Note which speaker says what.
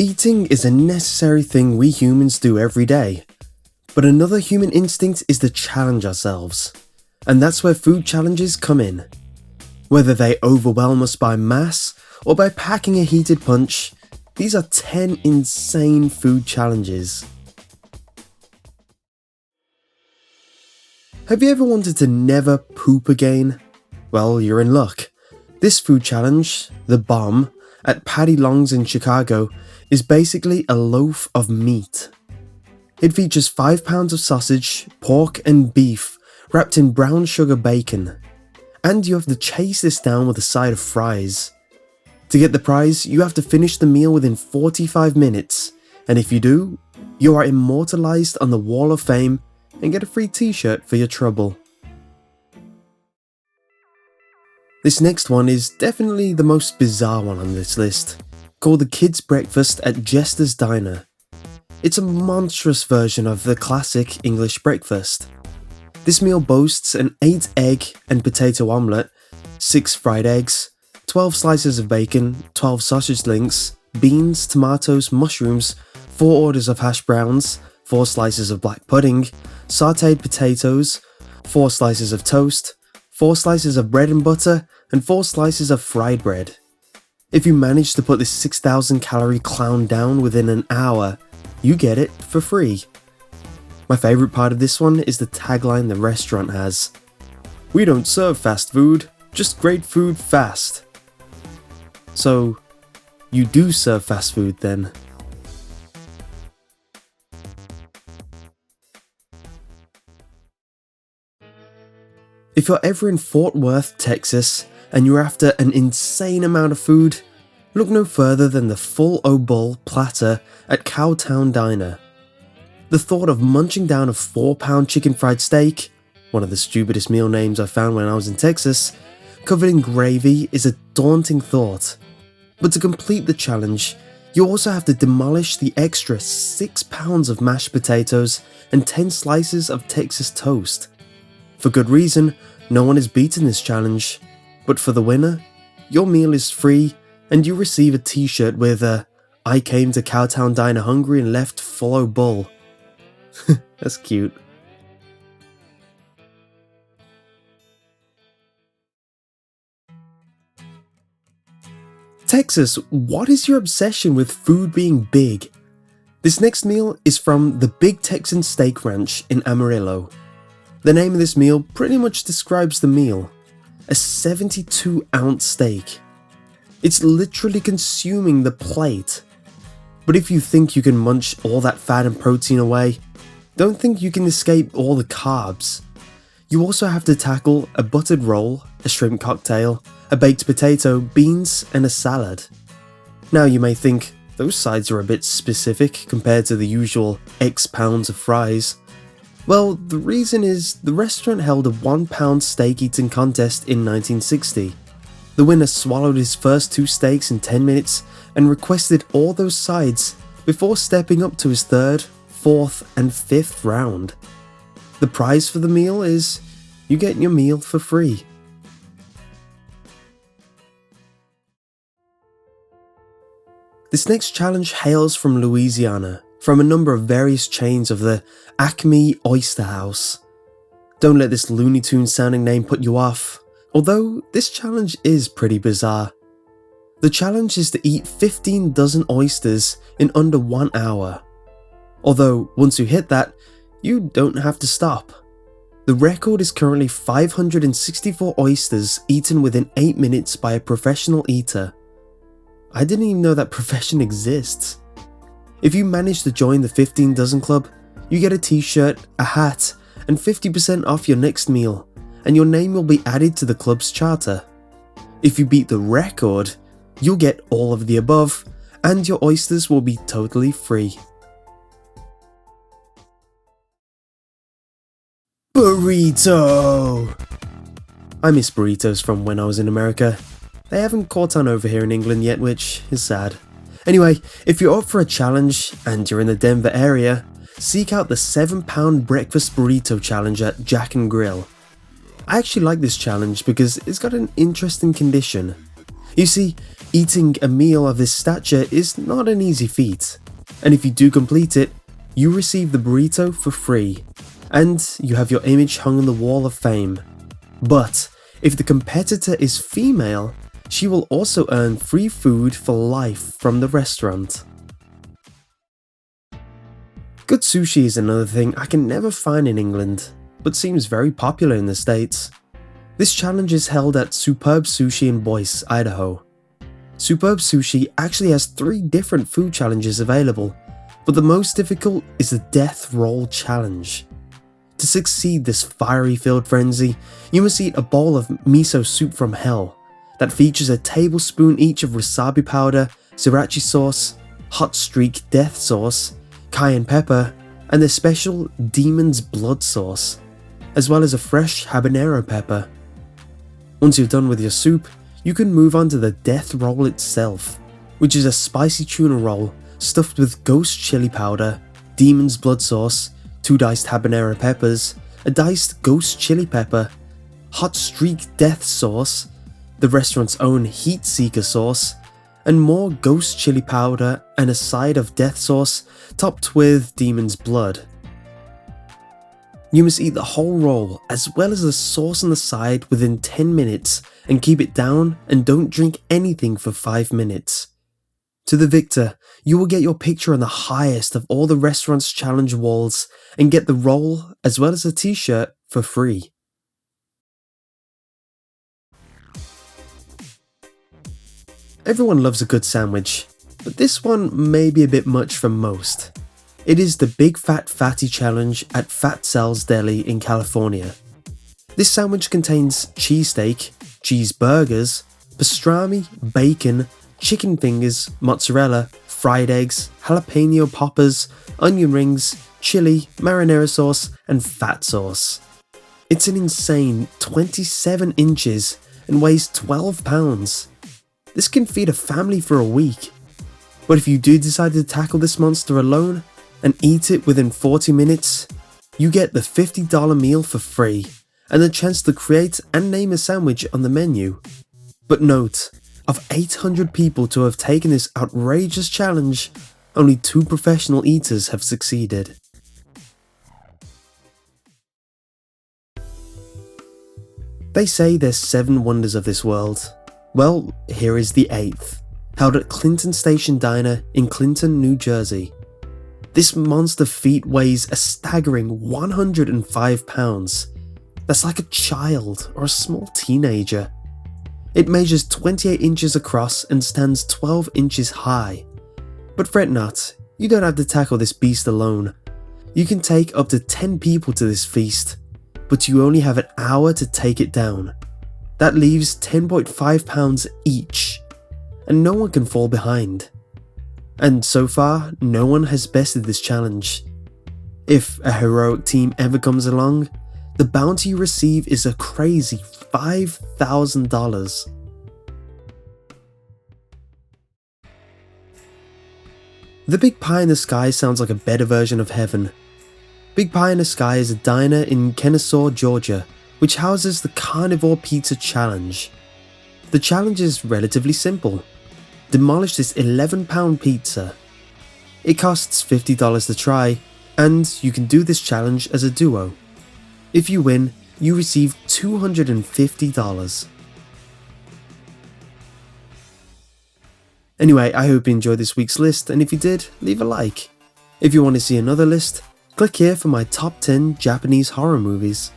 Speaker 1: Eating is a necessary thing we humans do every day, but another human instinct is to challenge ourselves, and that's where food challenges come in. Whether they overwhelm us by mass or by packing a heated punch, these are 10 insane food challenges. Have you ever wanted to never poop again? Well, you're in luck. This food challenge, the Bomb, at Patty Long's in Chicago, is basically a loaf of meat. It features 5 pounds of sausage, pork and beef wrapped in brown sugar bacon, and you have to chase this down with a side of fries. To get the prize, you have to finish the meal within 45 minutes, and if you do, you are immortalized on the Wall of Fame and get a free t-shirt for your trouble. This next one is definitely the most bizarre one on this list, called the KIDZ breakfast at JESTER'S Diner. It's a monstrous version of the classic English breakfast. This meal boasts an 8 egg and potato omelette, 6 fried eggs, 12 slices of bacon, 12 sausage links, beans, tomatoes, mushrooms, 4 orders of hash browns, 4 slices of black pudding, sautéed potatoes, 4 slices of toast, 4 slices of bread and butter, and 4 slices of fried bread. If you manage to put this 6,000 calorie clown down within an hour, you get it for free. My favourite part of this one is the tagline the restaurant has: "We don't serve fast food, just great food fast." So, you do serve fast food then. If you're ever in Fort Worth, Texas, and you're after an insane amount of food, look no further than the full O-Bowl platter at COWTOWN Diner. The thought of munching down a 4-pound chicken fried steak, one of the stupidest meal names I found when I was in Texas, covered in gravy is a daunting thought. But to complete the challenge, you also have to demolish the extra 6 pounds of mashed potatoes and 10 slices of Texas toast. For good reason, no one has beaten this challenge, but for the winner, your meal is free and you receive a t-shirt with "I came to COWTOWN Diner hungry and left full O-Bowl." That's cute. Texas, what is your obsession with food being big? This next meal is from the Big Texan Steak Ranch in Amarillo. The name of this meal pretty much describes the meal: a 72-ounce steak. It's literally consuming the plate. But if you think you can munch all that fat and protein away, don't think you can escape all the carbs. You also have to tackle a buttered roll, a shrimp cocktail, a baked potato, beans, and a salad. Now you may think those sides are a bit specific compared to the usual X pounds of fries. Well, the reason is the restaurant held a 1-pound steak eating contest in 1960. The winner swallowed his first 2 steaks in 10 minutes and requested all those sides before stepping up to his 3rd, 4th, and 5th round. The prize for the meal is you get your meal for free. This next challenge hails from Louisiana, from a number of various chains of the ACME Oyster House. Don't let this Looney Tunes sounding name put you off, although this challenge is pretty bizarre. The challenge is to eat 15 dozen oysters in under 1 hour. Although, once you hit that, you don't have to stop. The record is currently 564 oysters eaten within 8 minutes by a professional eater. I didn't even know that profession exists. If you manage to join the 15 dozen club, you get a t-shirt, a hat, and 50% off your next meal, and your name will be added to the club's charter. If you beat the record, you'll get all of the above, and your oysters will be totally free. Burrito! I miss burritos from when I was in America. They haven't caught on over here in England yet, which is sad. Anyway, if you're up for a challenge and you're in the Denver area, seek out the 7-pound breakfast burrito challenge at Jack and Grill. I actually like this challenge because it's got an interesting condition. You see, Eating a meal of this stature is not an easy feat, and if you do complete it, you receive the burrito for free, and you have your image hung on the wall of fame. But if the competitor is female, she will also earn free food for life from the restaurant. Good sushi is another thing I can never find in England, but seems very popular in the States. This challenge is held at Superb Sushi in Boise, Idaho. Superb Sushi actually has 3 different food challenges available, but the most difficult is the Death Roll Challenge. To succeed this fiery-filled frenzy, you must eat a bowl of miso soup from hell that features a tablespoon each of wasabi powder, sriracha sauce, hot streak death sauce, cayenne pepper, and the special Demon's Blood sauce, as well as a fresh habanero pepper. Once you're done with your soup, you can move on to the death roll itself, which is a spicy tuna roll stuffed with ghost chili powder, Demon's Blood sauce, 2 diced habanero peppers, a diced ghost chili pepper, hot streak death sauce, the restaurant's own heat seeker sauce, and more ghost chili powder and a side of death sauce topped with Demon's Blood. You must eat the whole roll as well as the sauce on the side within 10 minutes and keep it down and don't drink anything for 5 minutes. To the victor, you will get your picture on the highest of all the restaurant's challenge walls and get the roll as well as a t-shirt for free. Everyone loves a good sandwich, but this one may be a bit much for most. It is the Big Fat Fatty Challenge at Fat Sal's Deli in California. This sandwich contains cheesesteak, cheeseburgers, pastrami, bacon, chicken fingers, mozzarella, fried eggs, jalapeno poppers, onion rings, chili, marinara sauce, and fat sauce. It's an insane 27 inches and weighs 12 pounds. This can feed a family for a week. But if you do decide to tackle this monster alone and eat it within 40 minutes, you get the $50 meal for free and the chance to create and name a sandwich on the menu. But note, of 800 people to have taken this outrageous challenge, only 2 professional eaters have succeeded. They say there's 7 wonders of this world. Well, here is the 8th, held at Clinton Station Diner in Clinton, New Jersey. This monster feat weighs a staggering 105 pounds. That's like a child or a small teenager. It measures 28 inches across and stands 12 inches high. But fret not, you don't have to tackle this beast alone. You can take up to 10 people to this feast, but you only have an hour to take it down. That leaves 10.5 pounds each, and no one can fall behind. And so far, no one has bested this challenge. If a heroic team ever comes along, the bounty you receive is a crazy $5,000. The Big Pie in the Sky sounds like a better version of heaven. Big Pie in the Sky is a diner in Kennesaw, Georgia, which houses the Carnivore Pizza Challenge. The challenge is relatively simple. Demolish this 11-pound pizza. It costs $50 to try, and you can do this challenge as a duo. If you win, you receive $250. Anyway, I hope you enjoyed this week's list, and if you did, leave a like. If you want to see another list, click here for my top 10 Japanese horror movies.